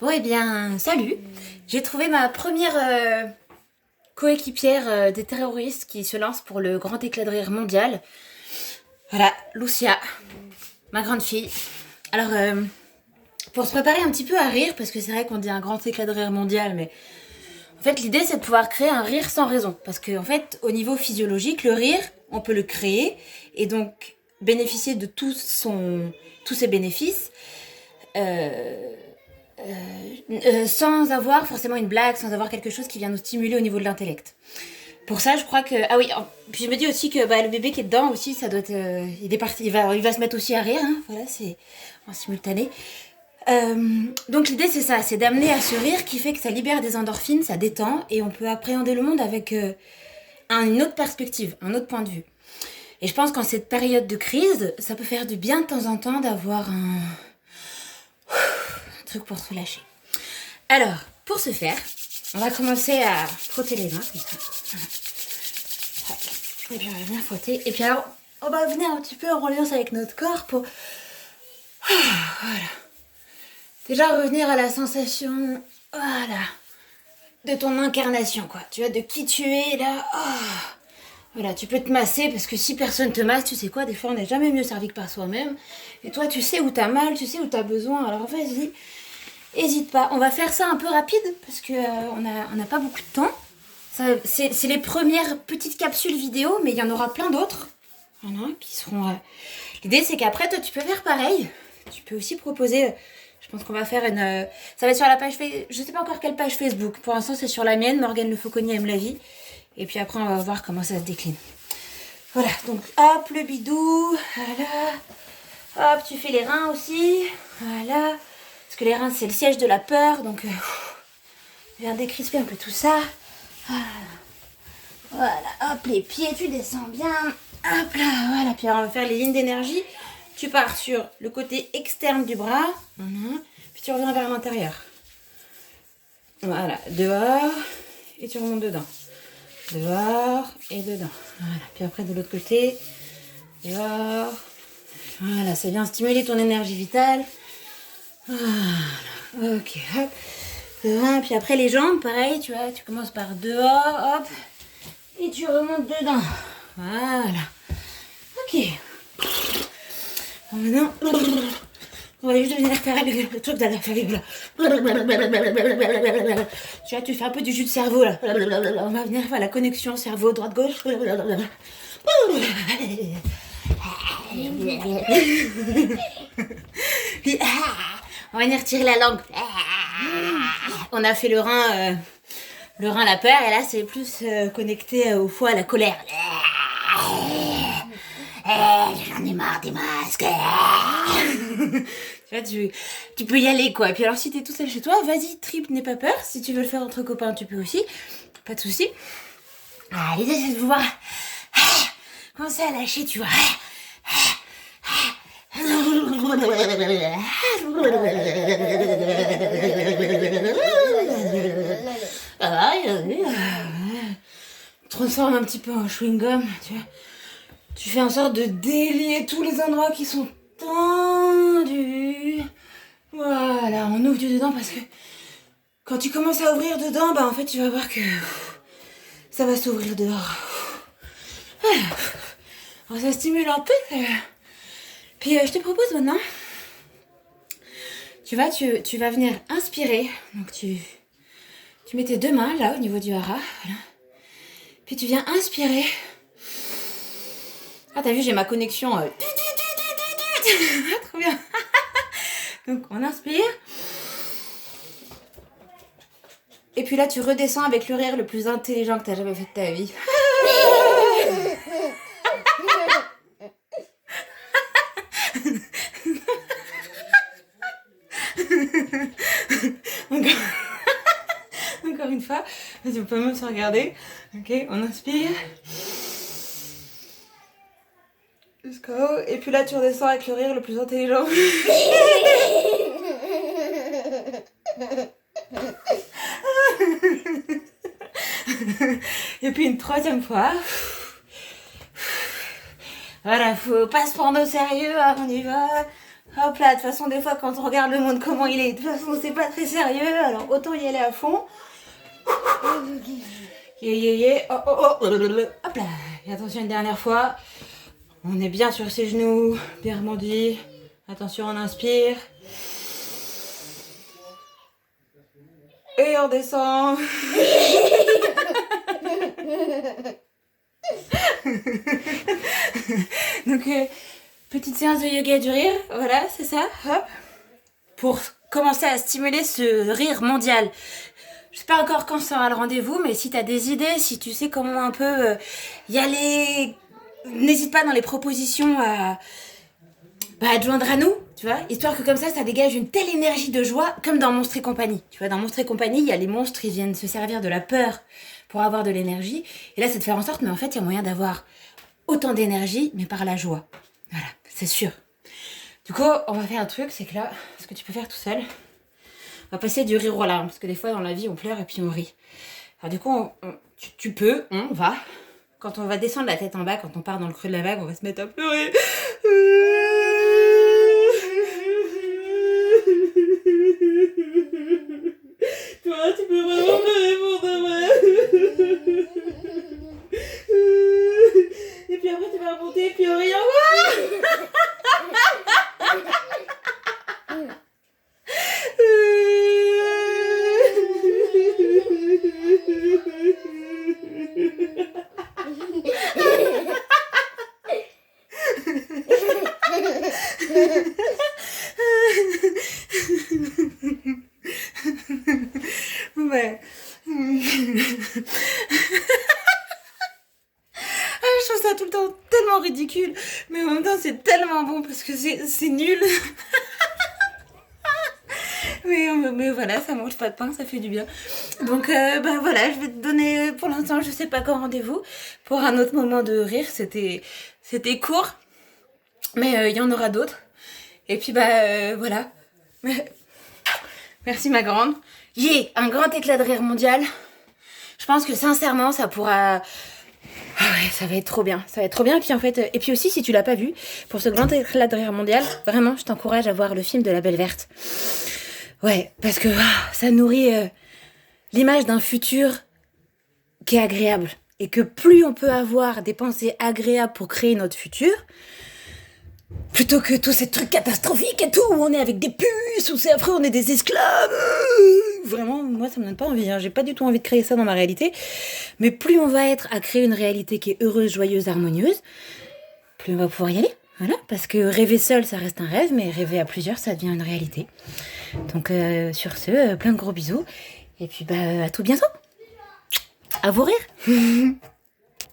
Bon, eh bien, salut. J'ai trouvé ma première coéquipière des terroristes qui se lance pour le grand éclat de rire mondial. Voilà, Lucia, ma grande fille. Alors, pour se préparer un petit peu à rire, parce que c'est vrai qu'on dit un grand éclat de rire mondial, mais en fait, l'idée, c'est de pouvoir créer un rire sans raison. Parce que, en fait, au niveau physiologique, le rire, on peut le créer et donc bénéficier de tous ses bénéfices. Sans avoir forcément une blague, sans avoir quelque chose qui vient nous stimuler au niveau de l'intellect. Pour ça, je crois que... Ah oui, puis je me dis aussi que le bébé qui est dedans aussi, ça doit être... il est parti, il va se mettre aussi à rire, hein, voilà, c'est en simultané. Donc l'idée c'est ça, c'est d'amener à ce rire qui fait que ça libère des endorphines, ça détend, et on peut appréhender le monde avec une autre perspective, un autre point de vue. Et je pense qu'en cette période de crise, ça peut faire du bien de temps en temps d'avoir un truc pour se relâcher. Alors, pour ce faire, on va commencer à frotter les mains comme ça. Voilà. Et puis on va venir frotter. Et puis alors, on va venir un petit peu en reliance avec notre corps pour... Voilà. Déjà revenir à la sensation, voilà, de ton incarnation, quoi. Tu vois, de qui tu es, là. Oh. Voilà, tu peux te masser, parce que si personne te masse, tu sais quoi, des fois on n'est jamais mieux servi que par soi-même. Et toi, tu sais où t'as mal, tu sais où t'as besoin, alors vas-y. Hésite pas, on va faire ça un peu rapide parce que on n'a pas beaucoup de temps. C'est les premières petites capsules vidéo, mais il y en aura plein d'autres. Voilà, qui seront. L'idée c'est qu'après toi tu peux faire pareil. Tu peux aussi proposer. Je pense qu'on va faire une. Ça va être sur la page Facebook. Je sais pas encore quelle page Facebook. Pour l'instant c'est sur la mienne. Morgane Le Fauconnier aime la vie. Et puis après on va voir comment ça se décline. Voilà, donc hop le bidou. Voilà. Hop, tu fais les reins aussi. Voilà. Parce que les reins, c'est le siège de la peur. Donc, viens décrisper un peu tout ça. Voilà. Voilà. Hop, les pieds, tu descends bien. Hop là. Voilà. Puis alors, on va faire les lignes d'énergie. Tu pars sur le côté externe du bras. Puis tu reviens vers l'intérieur. Voilà. Dehors. Et tu remontes dedans. Dehors et dedans. Voilà. Puis après, de l'autre côté. Dehors. Voilà. Ça vient stimuler ton énergie vitale. Voilà, ok, hop, devant, puis après les jambes, pareil, tu vois, tu commences par dehors, hop, et tu remontes dedans, voilà, ok. Bon, maintenant, on va juste venir faire le truc de la famille, là. Tu vois, tu fais un peu du jus de cerveau, là. On va venir faire la connexion cerveau, droite-gauche. Puis, on va venir tirer la langue. On a fait le rein la peur, et là c'est plus connecté au foie, à la colère. J'en ai marre des masques. Tu vois, tu peux y aller quoi. Et puis alors si t'es tout seul chez toi, vas-y, trip, n'aie pas peur. Si tu veux le faire entre copains, tu peux aussi. Pas de soucis. L'idée c'est de pouvoir commencer à lâcher, tu vois. Transforme un petit peu en chewing-gum, tu vois. Tu fais en sorte de délier tous les endroits qui sont tendus. Voilà, on ouvre du dedans parce que quand tu commences à ouvrir dedans, bah en fait tu vas voir que ça va s'ouvrir dehors. Alors ça stimule un peu. Puis je te propose maintenant, tu vas venir inspirer. Donc tu mets tes deux mains là au niveau du hara. Voilà. Puis tu viens inspirer. Ah t'as vu, j'ai ma connexion. Trop bien. Donc on inspire. Et puis là tu redescends avec le rire le plus intelligent que t'as jamais fait de ta vie. Encore une fois, vas-y, on peut même se regarder. Ok, on inspire. Jusqu'au haut. Et puis là, tu redescends avec le rire le plus intelligent. Et puis une troisième fois. Voilà, faut pas se prendre au sérieux, on y va. Hop là, de toute façon, des fois, quand on regarde le monde comment il est, de toute façon, c'est pas très sérieux, alors autant y aller à fond. Oh, oh, oh. Hop là. Et attention, une dernière fois. On est bien sur ses genoux, bien remondi. Attention, on inspire. Et on descend. Donc, petite séance de yoga du rire. Voilà, c'est ça. Hop. Pour commencer à stimuler ce rire mondial. Je sais pas encore quand sera le rendez-vous, mais si tu as des idées, si tu sais comment un peu y aller, n'hésite pas dans les propositions à te joindre à nous, tu vois, histoire que comme ça dégage une telle énergie de joie, comme dans Monstres et compagnie. Tu vois, dans Monstres et compagnie, il y a les monstres, ils viennent se servir de la peur pour avoir de l'énergie. Et là, c'est de faire en sorte, mais en fait, il y a moyen d'avoir autant d'énergie, mais par la joie. Voilà, c'est sûr. Du coup, on va faire un truc, c'est que là, ce que tu peux faire tout seul, on va passer du rire aux larmes, parce que des fois dans la vie on pleure et puis on rit. Alors du coup, on va, quand on va descendre la tête en bas, quand on part dans le creux de la vague, on va se mettre à pleurer. Toi, tu peux vraiment pleurer pour de vrai. Et puis après tu vas remonter et puis on rit encore. Ouais. Je trouve ça tout le temps tellement ridicule, mais en même temps c'est tellement bon parce que c'est nul. mais voilà, ça mange pas de pain, ça fait du bien. Donc voilà, je vais te donner pour l'instant, je sais pas quand rendez-vous pour un autre moment de rire. C'était court, mais il y en aura d'autres. Et puis voilà. Merci ma grande. Un grand éclat de rire mondial. Je pense que sincèrement ça pourra... Ah ouais, ça va être trop bien. Ça va être trop bien. Et puis en fait, et puis aussi si tu l'as pas vu, pour ce grand éclat de rire mondial, vraiment je t'encourage à voir le film de La Belle Verte. Ouais, parce que ça nourrit l'image d'un futur qui est agréable. Et que plus on peut avoir des pensées agréables pour créer notre futur, plutôt que tous ces trucs catastrophiques et tout, où on est avec des puces, où après on est des esclaves. Vraiment, moi ça me donne pas envie, hein. J'ai pas du tout envie de créer ça dans ma réalité. Mais plus on va être à créer une réalité qui est heureuse, joyeuse, harmonieuse, plus on va pouvoir y aller. Voilà, parce que rêver seul, ça reste un rêve, mais rêver à plusieurs, ça devient une réalité. Donc sur ce, plein de gros bisous. Et puis à tout bientôt. À vous rire.